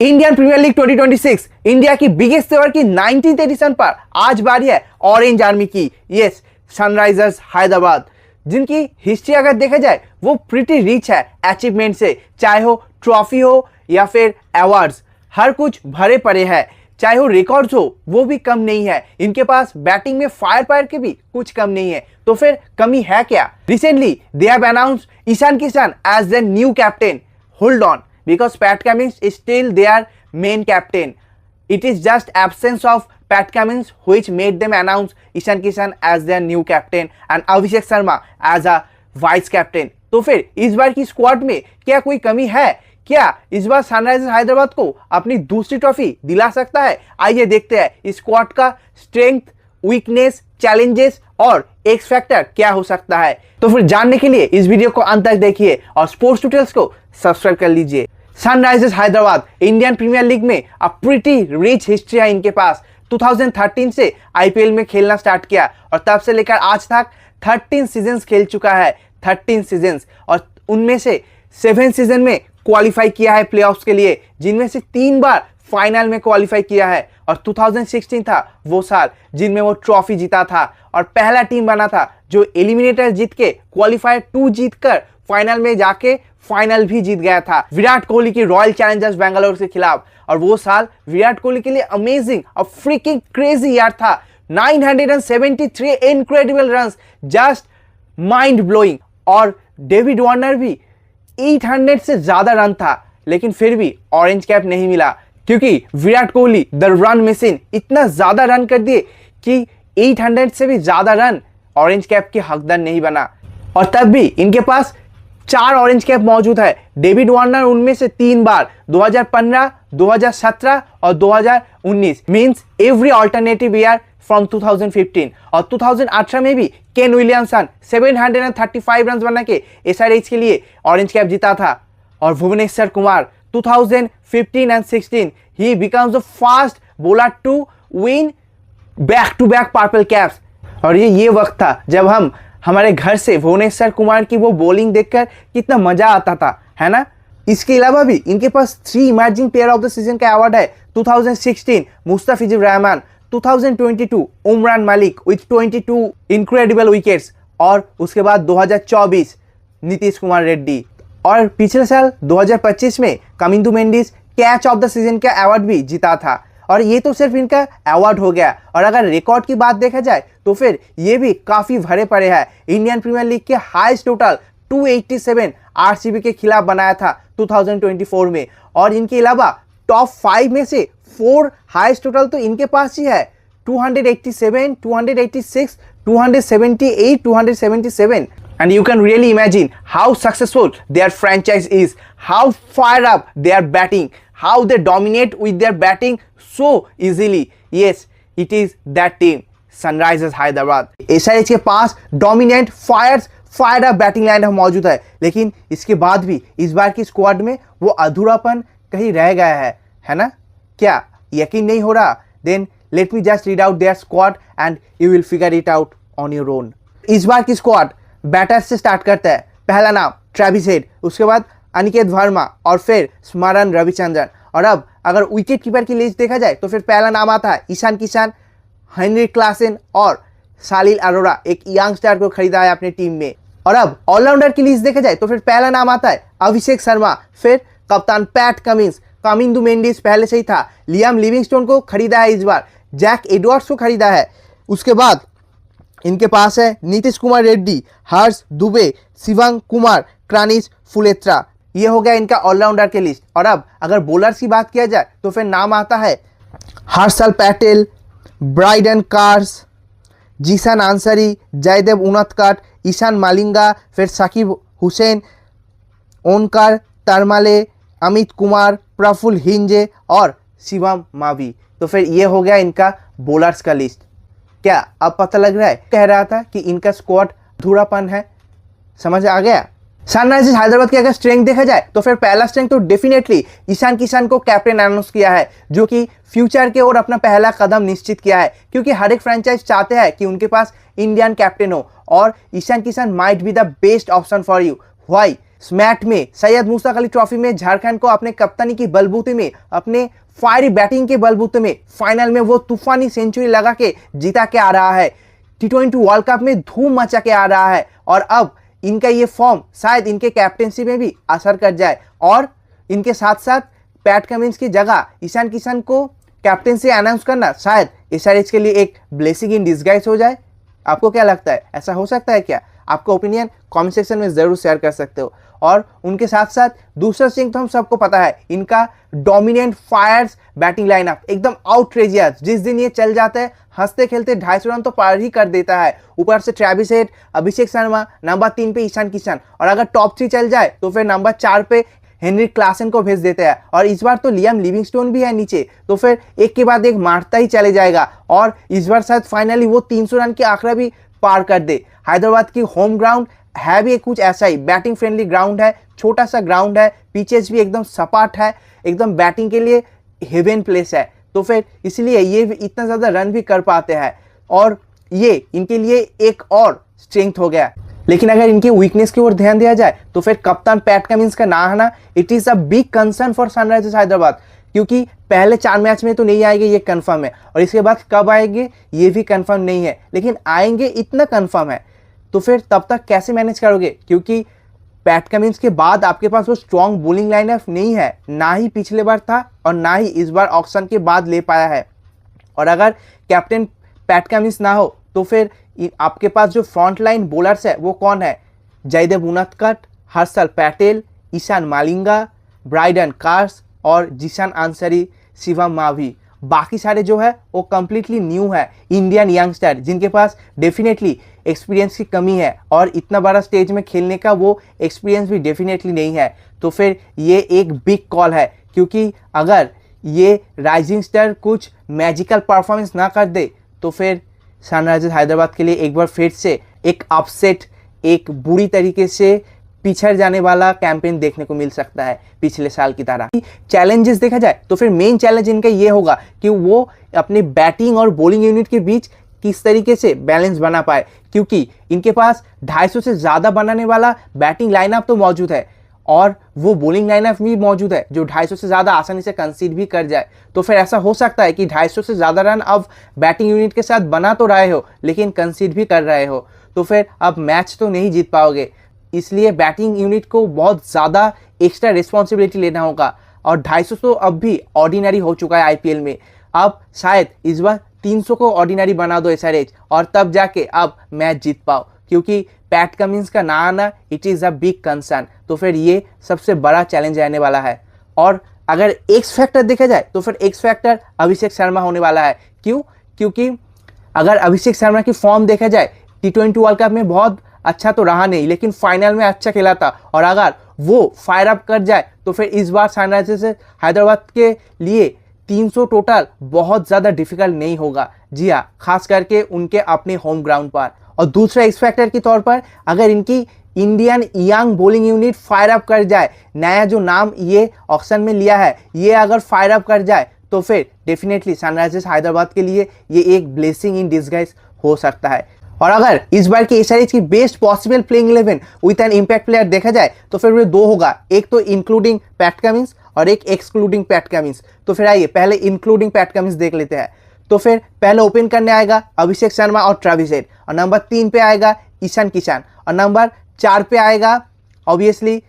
Indian Premier league 2026 India की biggest saver की 19th addition पर आज बारी है ऑरेंज आर्मी की। यस, सनराइजर्स हैदराबाद, जिनकी हिस्ट्री अगर देखा जाए वो प्रिटी रिच है अचीवमेंट से, चाहे हो ट्रॉफी हो या फिर अवार्ड्स, हर कुछ भरे पड़े हैं। चाहे वो रिकॉर्ड्स हो वो भी कम नहीं है। इनके पास बैटिंग में फायर पावर के भी कुछ कम नहीं है, तो फिर कमी है क्या? Recently they have announced Ishan Kishan as the new captain. Hold on, because Pat Cummins is still their main captain. It is just absence of Pat Cummins which made them announce Ishan Kishan as their new captain and Abhishek Sharma as a vice captain. तो फिर इस बार की squad में क्या कोई कमी है? क्या इस बार सनराइजर्स हैदराबाद को अपनी दूसरी ट्रॉफी दिला सकता है? आइए देखते हैं इस स्क्वाड का स्ट्रेंथ, वीकनेस, चैलेंजेस और एक्स फैक्टर क्या हो सकता है। तो फिर जानने के लिए इस वीडियो को अंत तक देखिए और स्पोर्ट्स डिटेल्स को सब्सक्राइब कर लीजिए। Sunrisers Hyderabad Indian Premier League में अ प्रीटी रिच हिस्ट्री है इनके पास। 2013 से आईपीएल में खेलना स्टार्ट किया और तब से लेकर आज तक 13 सीजन्स खेल चुका है। 13 सीजन्स, और उनमें से 7 सीजन में क्वालिफाई किया है प्लेऑफ्स के लिए, जिनमें से 3 बार फाइनल में क्वालिफाई किया है। और 2016 था वो साल जिनमें वो ट्रॉफी जीता था और पहला टीम बना था जो एलिमिनेटर जीत के क्वालिफायर 2 जीत कर फाइनल में जाके फाइनल भी जीत गया था विराट कोहली की रॉयल चैलेंजर्स बेंगलोर के खिलाफ। और वो साल विराट कोहली के लिए अमेजिंग और फ्रीकिंग क्रेजी यार था। 973 incredible runs, just mind blowing. और डेविड वार्नर भी 800 से ज्यादा रन था, लेकिन फिर भी ऑरेंज कैप नहीं मिला क्योंकि Virat Kohli the run machine इतना ज्यादा रन कर दिए कि 800 से भी ज्यादा रन ऑरेंज कैप के हकदार नहीं बना। और तब भी इनके पास 4 ऑरेंज कैप मौजूद है। डेविड वार्नर उनमें से 3 बार, 2015, 2017 और 2019, means every alternative year from 2015। और 2018 में भी केन विलियमसन 735 रन बना के एसआरएच के लिए ऑरेंज कैप जीता था। और Bhuvneshwar Kumar 2015 and 16 he becomes the first bowler to win back to back purple caps. और ये वक्त था जब हमारे घर से भुवनेश्वर कुमार की वो बॉलिंग देखकर कितना मजा आता था, है ना। इसके अलावा भी इनके पास 3 emerging player of the season का अवार्ड है। 2016 Mustafizur Rahman, 2022 Umran Malik with 22 incredible wickets, और उसके बाद 2024 नीतीश कुमार रेड्डी। और पिछले साल 2025 में Kamindu Mendis catch of the season का अवार्ड भी जीता था। और ये तो सिर्फ इनका अवार्ड हो गया, और अगर रिकॉर्ड की बात देखा जाए तो फिर ये भी काफी भरे पड़े हैं। इंडियन प्रीमियर लीग के हाईएस्ट टोटल 287 आरसीबी के खिलाफ बनाया था 2024 में। और इनके अलावा टॉप 5 में से 4 हाईएस्ट टोटल तो इनके पास ही है, 287, 286, 278, 277। And you can really imagine how successful their franchise is, how fired up they are batting, how they dominate with their batting so easily. Yes, it is that team, Sunrisers Hyderabad. SRH के पास dominant fired up batting lineup मौजूद है, लेकिन इसके बाद भी इस बार की squad में वो अधूरापन कहीं रह गया है ना? क्या यकीन नहीं हो रहा? Then let me just read out their squad and you will figure it out on your own. इस बार की स्क्वाड बैटर से स्टार्ट करता है। पहला नाम ट्रेविस हेड, उसके बाद अनिकेत वर्मा और फिर स्मरण रविचंद्रन। और अब अगर विकेट कीपर की लिस्ट देखा जाए तो फिर पहला नाम आता है ईशान किशन, हेनरिक क्लासन और सालिल अरोड़ा, एक यंग स्टार को खरीदा है अपने टीम में। और अब ऑलराउंडर की लिस्ट देखा जाए तो फिर पहला नाम आता है अभिषेक शर्मा, फिर कप्तान पैट कमिंस, कमिंदु मेंडिस पहले से ही था, लियाम लिविंगस्टोन को खरीदा है इस बार, जैक एडवर्ड्स को खरीदा है। उसके बाद इनके पास है नीतीश कुमार रेड्डी, हर्ष दुबे, शिवंग कुमार, क्रानिश फुलेत्रा। ये हो गया इनका ऑलराउंडर के लिस्ट। और अब अगर बॉलर्स की बात किया जाए तो फिर नाम आता है हर्षल पटेल, ब्राइडन कार्स, जीसन आंसरी, जयदेव उनतकट, ईशान मालिंगा, फिर साकिब हुसैन, ओनकार तरमाले, अमित कुमार, प्रफुल्ल हिंजे और शिवम मावी। तो फिर ये हो गया इनका बॉलर्स का लिस्ट। क्या अब पता लग रहा है? कह रहा था कि इनका स्क्वाड अधूरापन है, समझ आ गया। सनराइजर्स हैदराबाद की अगर स्ट्रेंथ देखा जाए तो फिर पहला स्ट्रेंथ तो डेफिनेटली ईशान किशन को कैप्टन अनाउंस किया है, जो कि फ्यूचर के ओर अपना पहला कदम निश्चित किया है, क्योंकि हर एक फ्रेंचाइज चाहते हैं कि उनके पास इंडियन कैप्टन हो, और Ishan Kishan might be the best option for you. Why? SMAT में, सैयद मुश्ताक अली ट्रॉफी में झारखंड को अपने कप्तानी की बलबूते में, अपने फायरी बैटिंग के बलबूते में फाइनल में वो तूफानी सेंचुरी लगा के जीता के आ रहा है। T20 वर्ल्ड कप में धूम मचा के आ रहा है और अब इनका ये फॉर्म शायद इनके कैप्टेंसी में भी असर कर जाए और इनके साथ साथ पैट कमिंस की जगह ईशान किशन को कैप्टेंसी अनाउंस करना शायद SRH के लिए एक ब्लेसिंग इन डिस्गाइज हो जाए। आपको क्या लगता है, ऐसा हो सकता है क्या? आपका ओपिनियन कमेंट सेक्शन में ज़रूर शेयर कर सकते हो। और उनके साथ साथ दूसरा सिंह तो हम सबको पता है, इनका डोमिनेंट फायर्स बैटिंग लाइनअप एकदम आउटरेजियस। जिस दिन ये चल जाता है हंसते खेलते 250 रन तो पार ही कर देता है। ऊपर से Travis head, Abhishek Sharma, number 3 पे ईशान किशन और अगर टॉप 3 चल जाए तो फिर नंबर 4 पे हेनरिक क्लासन को भेज देते हैं और इस बार तो लियाम लिविंगस्टोन भी है नीचे, तो फिर एक के बाद एक मारता ही चले जाएगा और इस बार शायद फाइनली वो 300 रन के आंकड़ा भी पार कर दे। हैदराबाद की होम ग्राउंड है भी कुछ ऐसा ही, बैटिंग फ्रेंडली ग्राउंड है, छोटा सा ग्राउंड है, पिचेस भी एकदम सपाट है, एकदम बैटिंग के लिए हेवन प्लेस है, तो फिर इसलिए ये इतना ज़्यादा रन भी कर पाते हैं और ये इनके लिए एक और स्ट्रेंथ हो गया। लेकिन अगर इनकी वीकनेस की ओर ध्यान दिया जाए तो फिर कप्तान पैट कमिंस का ना आना it is a big concern for Sunrisers Hyderabad, क्योंकि पहले 4 मैच में तो नहीं आएंगे ये कंफर्म है और इसके बाद कब आएंगे ये भी कंफर्म नहीं है, लेकिन आएंगे इतना कंफर्म है। तो फिर तब तक कैसे मैनेज करोगे, क्योंकि पैट कमिंस के बाद आपके पास वो स्ट्रॉन्ग बोलिंग लाइनअप नहीं है, ना ही पिछले बार था और ना ही इस बार ऑक्शन के बाद ले पाया है। और अगर कैप्टन पैट कमिंस ना हो तो फिर आपके पास जो फ्रंट लाइन बॉलर्स है वो कौन है? जयदेव उनदकट, हर्षल पटेल, ईशान मालिंगा, ब्राइडन कार्स और जिशान अंसारी, शिवम मावी। बाकी सारे जो है वो कम्प्लीटली न्यू है, इंडियन यंगस्टर जिनके पास डेफिनेटली एक्सपीरियंस की कमी है और इतना बड़ा स्टेज में खेलने का वो एक्सपीरियंस भी डेफिनेटली नहीं है। तो फिर ये एक बिग कॉल है, क्योंकि अगर ये राइजिंग स्टार कुछ मैजिकल परफॉर्मेंस ना कर दे तो फिर सनराइजर्स हैदराबाद के लिए एक बार फिर से एक अपसेट, एक बुरी तरीके से पिछड़ जाने वाला कैंपेन देखने को मिल सकता है पिछले साल की तरह। चैलेंजेस देखा जाए तो फिर मेन चैलेंज इनका ये होगा कि वो अपने बैटिंग और बॉलिंग यूनिट के बीच किस तरीके से बैलेंस बना पाए, क्योंकि इनके पास 250 से ज़्यादा बनाने वाला बैटिंग लाइनअप तो मौजूद है और वो बॉलिंग लाइनअप भी मौजूद है जो 250 से ज़्यादा आसानी से कंसीड भी कर जाए। तो फिर ऐसा हो सकता है कि 250 से ज़्यादा रन अब बैटिंग यूनिट के साथ बना तो रहे हो लेकिन कंसीड भी कर रहे हो, तो फिर अब मैच तो नहीं जीत पाओगे। इसलिए बैटिंग यूनिट को बहुत ज़्यादा एक्स्ट्रा रिस्पॉन्सिबिलिटी लेना होगा और 250 तो अब भी ऑर्डिनरी हो चुका है IPL में। अब शायद इस बार 300 को ऑर्डिनरी बना दो SRH और तब जाके अब मैच जीत पाओ, क्योंकि पैट कमिंस का ना आना it is a big concern. तो फिर ये सबसे बड़ा चैलेंज रहने वाला है। और अगर एक्स फैक्टर देखा जाए तो फिर एक्स फैक्टर अभिषेक शर्मा होने वाला है। क्यों? क्योंकि अगर अभिषेक शर्मा की फॉर्म देखा जाए T20 वर्ल्ड कप में बहुत अच्छा तो रहा नहीं, लेकिन फाइनल में अच्छा खेला था और अगर वो फायर अप कर जाए तो फिर इस बार सनराइजर्स हैदराबाद के लिए 300 टोटल बहुत ज़्यादा डिफिकल्ट नहीं होगा। जी हाँ, खास करके उनके अपने होम ग्राउंड पर। और दूसरा एक्स फैक्टर के तौर पर अगर इनकी Indian young bowling unit fire up कर जाए, नया जो नाम ये ऑक्शन में लिया है ये अगर फायर अप कर जाए तो फिर डेफिनेटली सनराइजर्स हैदराबाद के लिए ये एक ब्लेसिंग इन डिस्गाइज हो सकता है। और अगर इस बार की SRH की best possible playing 11 with an impact player देखा जाए तो फिर वो 2 होगा, एक तो इंक्लूडिंग पैट कमिंस और एक एक्सक्लूडिंग पैट कमिंस। तो फिर आइए पहले इंक्लूडिंग पैट कमिंस देख लेते हैं। तो फिर पहले ओपन करने आएगा अभिषेक शर्मा और ट्रेविस हेड और नंबर 3 पे आएगा ईशान किशन और नंबर 4 पे आएगा ऑब्वियसली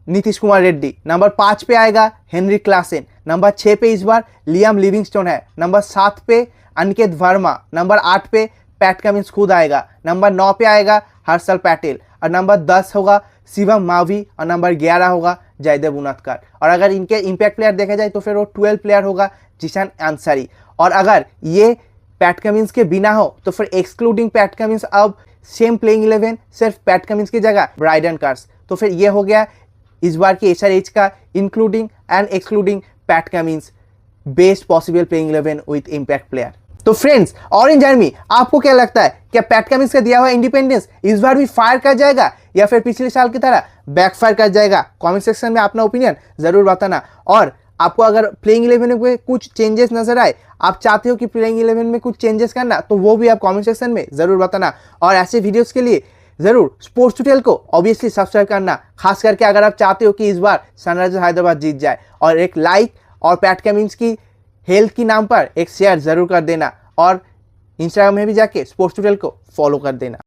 नीतीश कुमार रेड्डी, नंबर 5 पे आएगा हेनरिक क्लासन, नंबर 6 पे इस बार लियाम लिविंगस्टोन है, नंबर 7 पे अनिकेत वर्मा, नंबर 8 पे पैट कमिंस खुद आएगा, नंबर 9 पे आएगा हर्षल पटेल और नंबर 10 होगा शिवम मावी और नंबर 11 होगा जयदेव उनदकट। और अगर इनके इम्पैक्ट प्लेयर देखा जाए तो फिर वो 12 प्लेयर होगा जिशान अंसारी। और अगर ये पैट कमिंस के बिना हो तो फिर एक्सक्लूडिंग पैट कमिंस अब सेम प्लेइंग 11 सिर्फ पैट कमिंस की जगह ब्राइडन कार्स। तो फिर ये हो गया इस बार की SRH का including and excluding PAT Cummins best possible playing 11 with impact player. तो फ्रेंड्स, ऑरेंज आर्मी आपको क्या लगता है, क्या पैट कमिंस का दिया हुआ इंडिपेंडेंस इस बार भी फायर कर जाएगा या फिर पिछले साल की तरह बैकफायर कर जाएगा? कमेंट सेक्शन में अपना ओपिनियन जरूर बताना। और आपको अगर प्लेइंग 11 में कुछ चेंजेस नजर आए, आप चाहते हो कि प्लेइंग 11 में कुछ चेंजेस करना, तो वो भी आप कमेंट सेक्शन में जरूर बताना। और ऐसे वीडियोस के लिए ज़रूर स्पोर्ट्स टुटेल को ऑब्वियसली सब्सक्राइब करना, खास करके अगर आप चाहते हो कि इस बार सनराइजर्स हैदराबाद जीत जाए। और एक लाइक और पैट कमिंस की हेल्थ की नाम पर एक शेयर ज़रूर कर देना और इंस्टाग्राम में भी जाके स्पोर्ट्स टुटेल को फॉलो कर देना।